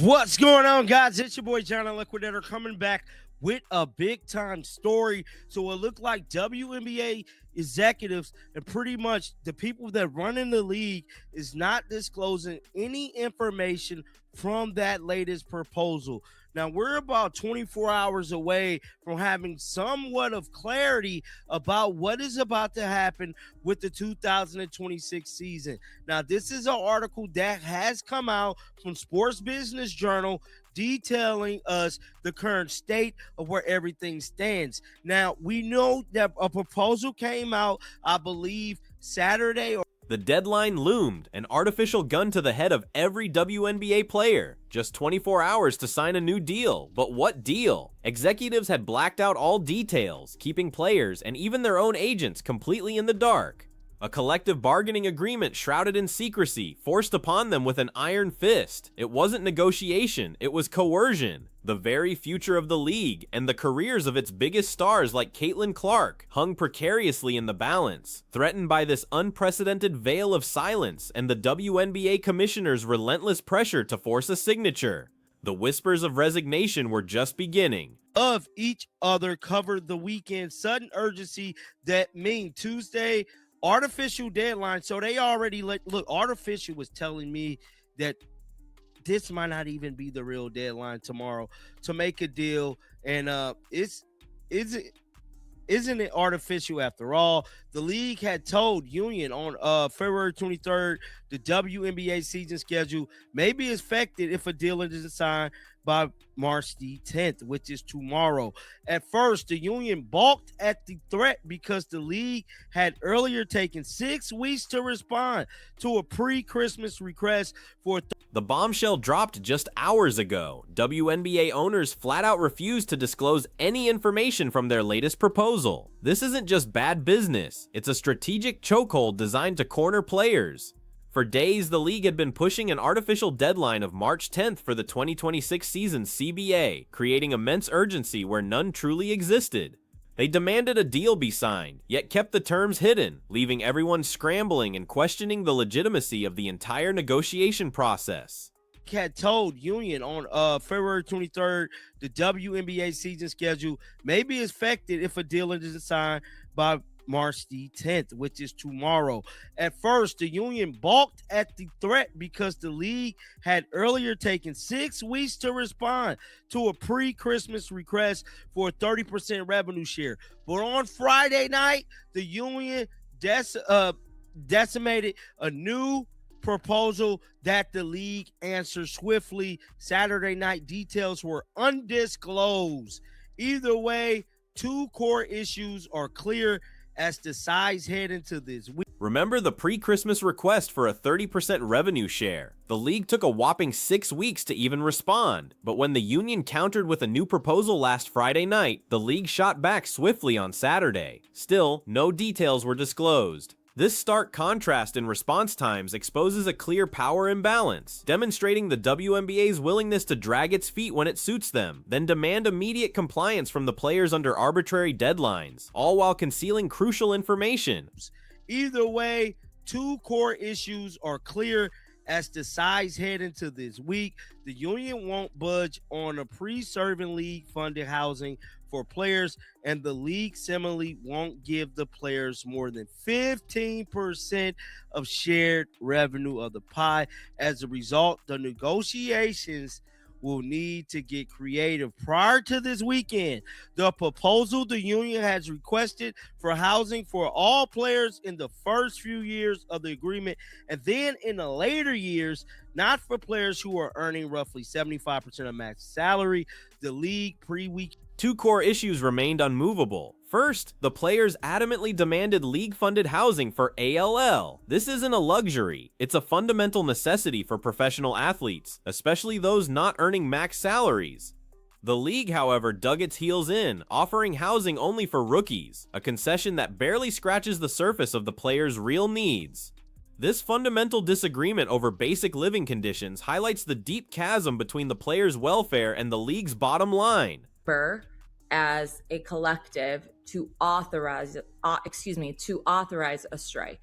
What's going on, guys? It's your boy John the Liquidator coming back with a big time story. So it looked like WNBA executives and pretty much the people that run in the league is not disclosing any information from that latest proposal. Now, we're about 24 hours away from having somewhat of clarity about what is about to happen with the 2026 season. Now, this is an article that has come out from Sports Business Journal detailing us the current state of where everything stands. Now, we know that a proposal came out, I believe, Saturday. The deadline loomed, an artificial gun to the head of every WNBA player. Just 24 hours to sign a new deal. But what deal? Executives had blacked out all details, keeping players and even their own agents completely in the dark. A collective bargaining agreement shrouded in secrecy, forced upon them with an iron fist. It wasn't negotiation, it was coercion. The very future of the league and the careers of its biggest stars like Caitlin Clark hung precariously in the balance, threatened by this unprecedented veil of silence and the WNBA Commissioner's relentless pressure to force a signature. The whispers of resignation were just beginning. Of each other covered the weekend, sudden urgency that mean Tuesday, artificial deadline. So they already look, artificial was telling me that this might not even be the real deadline tomorrow to make a deal. And isn't it artificial after all? The league had told Union on February 23rd the WNBA season schedule may be affected if a deal isn't signed by March the 10th, which is tomorrow. At first, the union balked at the threat because the league had earlier taken 6 weeks to respond to a pre-Christmas request for the bombshell dropped just hours ago. WNBA owners flat out refused to disclose any information from their latest proposal. This isn't just bad business, it's a strategic chokehold designed to corner players. For days, the league had been pushing an artificial deadline of March 10th for the 2026 season CBA, creating immense urgency where none truly existed. They demanded a deal be signed, yet kept the terms hidden, leaving everyone scrambling and questioning the legitimacy of the entire negotiation process. Had told Union on February 23rd the WNBA season schedule may be affected if a deal isn't signed by March the 10th, which is tomorrow. At first, the union balked at the threat because the league had earlier taken 6 weeks to respond to a pre-Christmas request for a 30% revenue share. But on Friday night, the union decimated a new proposal that the league answered swiftly. Saturday night details were undisclosed. Either way, 2 core issues are clear as the sides head into this week. Remember the pre-Christmas request for a 30% revenue share? The league took a whopping 6 weeks to even respond, but when the union countered with a new proposal last Friday night, the league shot back swiftly on Saturday. Still, no details were disclosed. This stark contrast in response times exposes a clear power imbalance, demonstrating the WNBA's willingness to drag its feet when it suits them, then demand immediate compliance from the players under arbitrary deadlines, all while concealing crucial information. Either way, 2 core issues are clear as the sides head into this week. The union won't budge on a pre-serving league-funded housing for players, and the league similarly won't give the players more than 15% of shared revenue of the pie. As a result, the negotiations will need to get creative prior to this weekend. The proposal the union has requested for housing for all players in the first few years of the agreement, and then in the later years, not for players who are earning roughly 75% of max salary. The league pre-week 2 core issues remained unmovable. First, the players adamantly demanded league-funded housing for ALL. This isn't a luxury, it's a fundamental necessity for professional athletes, especially those not earning max salaries. The league, however, dug its heels in, offering housing only for rookies, a concession that barely scratches the surface of the players' real needs. This fundamental disagreement over basic living conditions highlights the deep chasm between the players' welfare and the league's bottom line. As a collective to authorize a strike.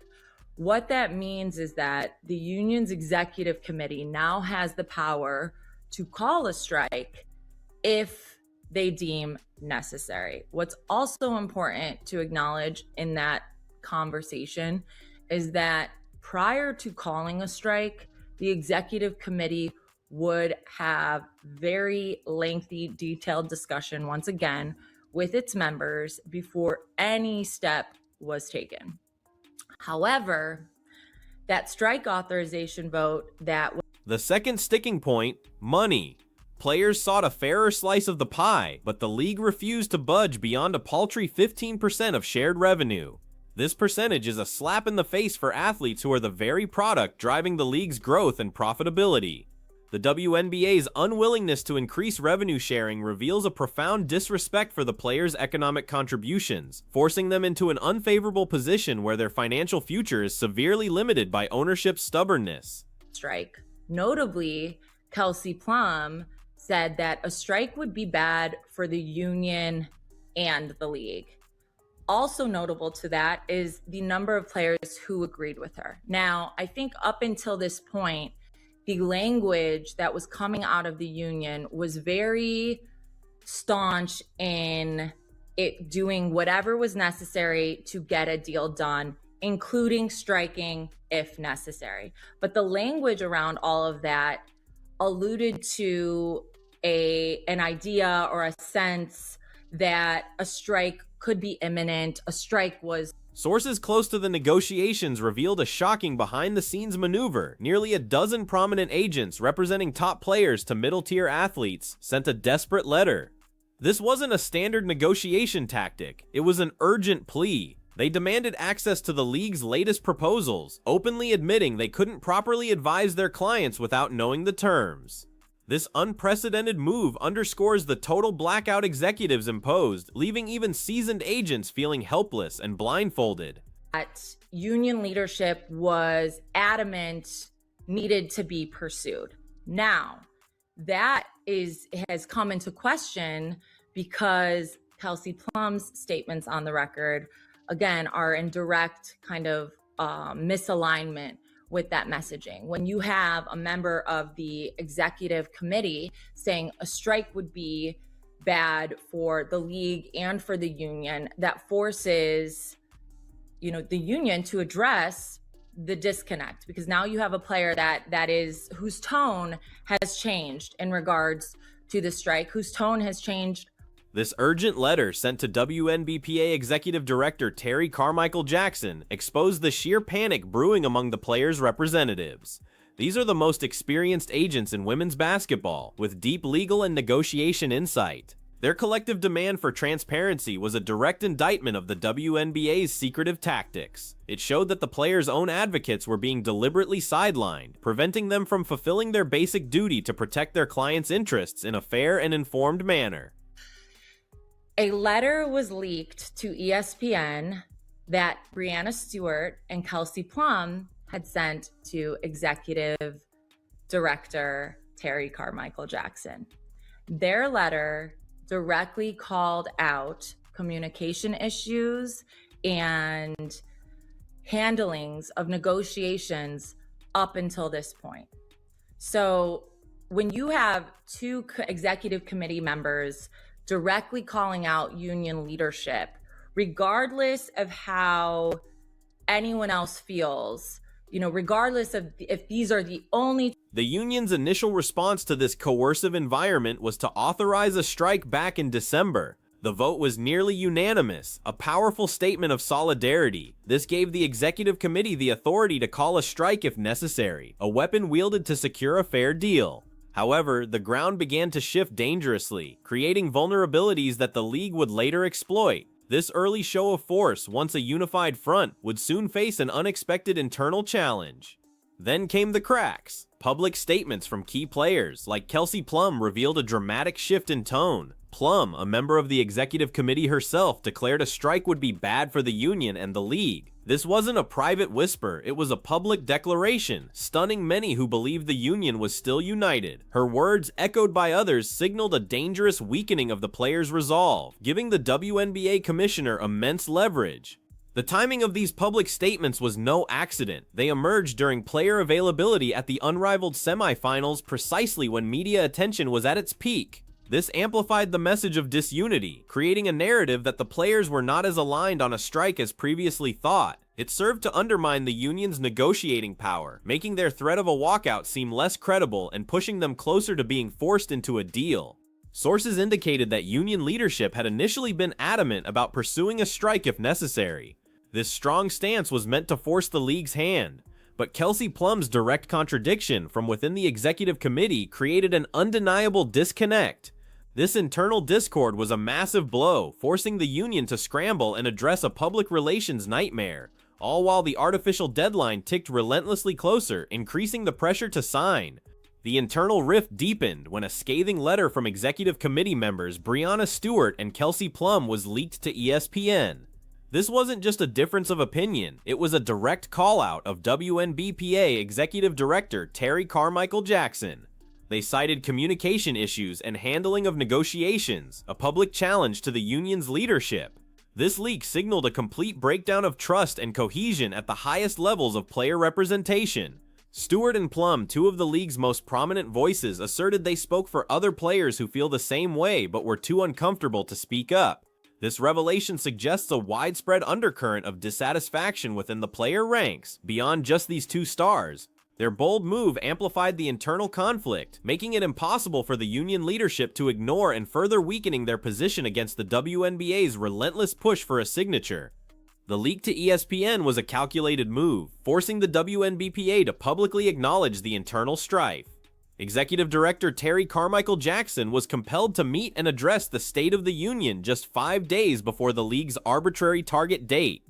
What that means is that the union's executive committee now has the power to call a strike if they deem necessary. What's also important to acknowledge in that conversation is that prior to calling a strike, the executive committee would have very lengthy, detailed discussion, once again, with its members before any step was taken. However, that strike authorization vote that The second sticking point, money. Players sought a fairer slice of the pie, but the league refused to budge beyond a paltry 15% of shared revenue. This percentage is a slap in the face for athletes who are the very product driving the league's growth and profitability. The WNBA's unwillingness to increase revenue sharing reveals a profound disrespect for the players' economic contributions, forcing them into an unfavorable position where their financial future is severely limited by ownership's stubbornness. strike. Notably, Kelsey Plum said that a strike would be bad for the union and the league. Also notable to that is the number of players who agreed with her. Now, I think up until this point, the language that was coming out of the union was very staunch in it doing whatever was necessary to get a deal done, including striking if necessary. But the language around all of that alluded to an idea or a sense that a strike could be imminent. A strike was. Sources close to the negotiations revealed a shocking behind-the-scenes maneuver. Nearly a dozen prominent agents representing top players to middle-tier athletes sent a desperate letter. This wasn't a standard negotiation tactic, it was an urgent plea. They demanded access to the league's latest proposals, openly admitting they couldn't properly advise their clients without knowing the terms. This unprecedented move underscores the total blackout executives imposed, leaving even seasoned agents feeling helpless and blindfolded. That union leadership was adamant needed to be pursued. Now, that has come into question because Kelsey Plum's statements on the record, again, are in direct kind of misalignment with that messaging. When you have a member of the executive committee saying a strike would be bad for the league and for the union, that forces, the union to address the disconnect, because now you have a player whose tone has changed in regards to the strike, whose tone has changed. This urgent letter sent to WNBPA Executive Director Terry Carmichael Jackson exposed the sheer panic brewing among the players' representatives. These are the most experienced agents in women's basketball, with deep legal and negotiation insight. Their collective demand for transparency was a direct indictment of the WNBA's secretive tactics. It showed that the players' own advocates were being deliberately sidelined, preventing them from fulfilling their basic duty to protect their clients' interests in a fair and informed manner. A letter was leaked to ESPN that Breanna Stewart and Kelsey Plum had sent to Executive Director Terry Carmichael Jackson. Their letter directly called out communication issues and handlings of negotiations up until this point. So when you have two executive committee members directly calling out union leadership, regardless of how anyone else feels, regardless of if these are the only. The union's initial response to this coercive environment was to authorize a strike back in December. The vote was nearly unanimous, a powerful statement of solidarity. This gave the executive committee the authority to call a strike if necessary, a weapon wielded to secure a fair deal. However, the ground began to shift dangerously, creating vulnerabilities that the league would later exploit. This early show of force, once a unified front, would soon face an unexpected internal challenge. Then came the cracks. Public statements from key players, like Kelsey Plum, revealed a dramatic shift in tone. Plum, a member of the executive committee herself, declared a strike would be bad for the union and the league. This wasn't a private whisper, it was a public declaration, stunning many who believed the union was still united. Her words, echoed by others, signaled a dangerous weakening of the players' resolve, giving the WNBA Commissioner immense leverage. The timing of these public statements was no accident. They emerged during player availability at the unrivaled semifinals precisely when media attention was at its peak. This amplified the message of disunity, creating a narrative that the players were not as aligned on a strike as previously thought. It served to undermine the union's negotiating power, making their threat of a walkout seem less credible and pushing them closer to being forced into a deal. Sources indicated that union leadership had initially been adamant about pursuing a strike if necessary. This strong stance was meant to force the league's hand, but Kelsey Plum's direct contradiction from within the executive committee created an undeniable disconnect. This internal discord was a massive blow, forcing the union to scramble and address a public relations nightmare, all while the artificial deadline ticked relentlessly closer, increasing the pressure to sign. The internal rift deepened when a scathing letter from executive committee members Breanna Stewart and Kelsey Plum was leaked to ESPN. This wasn't just a difference of opinion, it was a direct call-out of WNBPA Executive Director Terry Carmichael Jackson. They cited communication issues and handling of negotiations, a public challenge to the union's leadership. This leak signaled a complete breakdown of trust and cohesion at the highest levels of player representation. Stewart and Plum, two of the league's most prominent voices, asserted they spoke for other players who feel the same way but were too uncomfortable to speak up. This revelation suggests a widespread undercurrent of dissatisfaction within the player ranks, beyond just these two stars. Their bold move amplified the internal conflict, making it impossible for the union leadership to ignore and further weakening their position against the WNBA's relentless push for a signature. The leak to ESPN was a calculated move, forcing the WNBPA to publicly acknowledge the internal strife. Executive Director Terry Carmichael Jackson was compelled to meet and address the state of the union just 5 days before the league's arbitrary target date.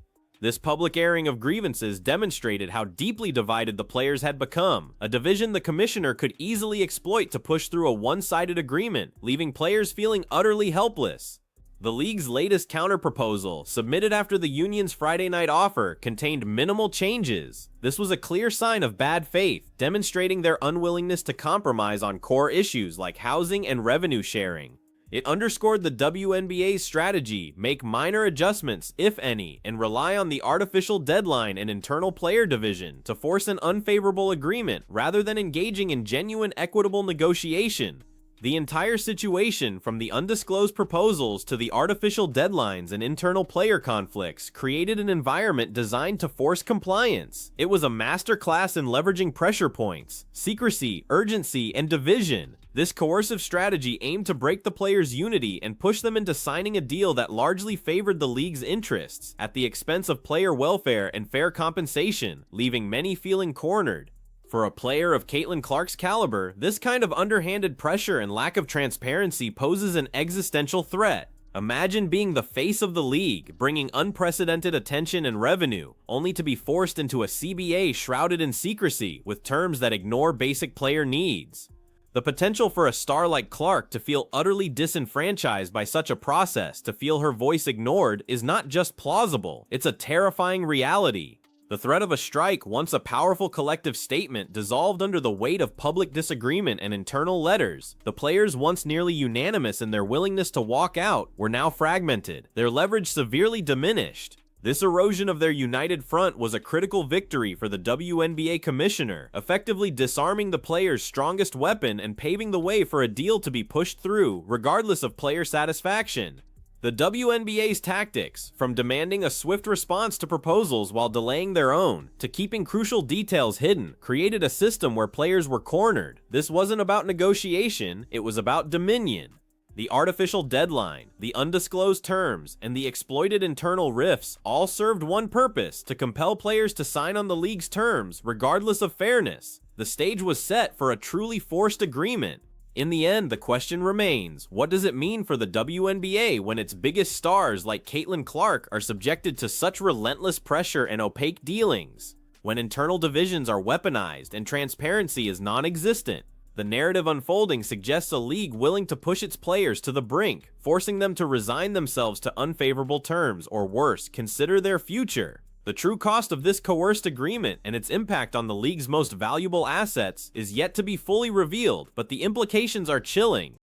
This public airing of grievances demonstrated how deeply divided the players had become, a division the commissioner could easily exploit to push through a one-sided agreement, leaving players feeling utterly helpless. The league's latest counterproposal, submitted after the union's Friday night offer, contained minimal changes. This was a clear sign of bad faith, demonstrating their unwillingness to compromise on core issues like housing and revenue sharing. It underscored the WNBA's strategy, make minor adjustments, if any, and rely on the artificial deadline and internal player division to force an unfavorable agreement rather than engaging in genuine equitable negotiation. The entire situation, from the undisclosed proposals to the artificial deadlines and internal player conflicts, created an environment designed to force compliance. It was a masterclass in leveraging pressure points, secrecy, urgency, and division. This coercive strategy aimed to break the players' unity and push them into signing a deal that largely favored the league's interests, at the expense of player welfare and fair compensation, leaving many feeling cornered. For a player of Caitlin Clark's caliber, this kind of underhanded pressure and lack of transparency poses an existential threat. Imagine being the face of the league, bringing unprecedented attention and revenue, only to be forced into a CBA shrouded in secrecy with terms that ignore basic player needs. The potential for a star like Clark to feel utterly disenfranchised by such a process, to feel her voice ignored, is not just plausible, it's a terrifying reality. The threat of a strike, once a powerful collective statement, dissolved under the weight of public disagreement and internal letters. The players, once nearly unanimous in their willingness to walk out, were now fragmented, their leverage severely diminished. This erosion of their united front was a critical victory for the WNBA Commissioner, effectively disarming the players' strongest weapon and paving the way for a deal to be pushed through, regardless of player satisfaction. The WNBA's tactics, from demanding a swift response to proposals while delaying their own, to keeping crucial details hidden, created a system where players were cornered. This wasn't about negotiation, it was about dominion. The artificial deadline, the undisclosed terms, and the exploited internal rifts all served one purpose: to compel players to sign on the league's terms, regardless of fairness. The stage was set for a truly forced agreement. In the end, the question remains, what does it mean for the WNBA when its biggest stars like Caitlin Clark are subjected to such relentless pressure and opaque dealings? When internal divisions are weaponized and transparency is non-existent, the narrative unfolding suggests a league willing to push its players to the brink, forcing them to resign themselves to unfavorable terms, or worse, consider their future. The true cost of this coerced agreement and its impact on the league's most valuable assets is yet to be fully revealed, but the implications are chilling.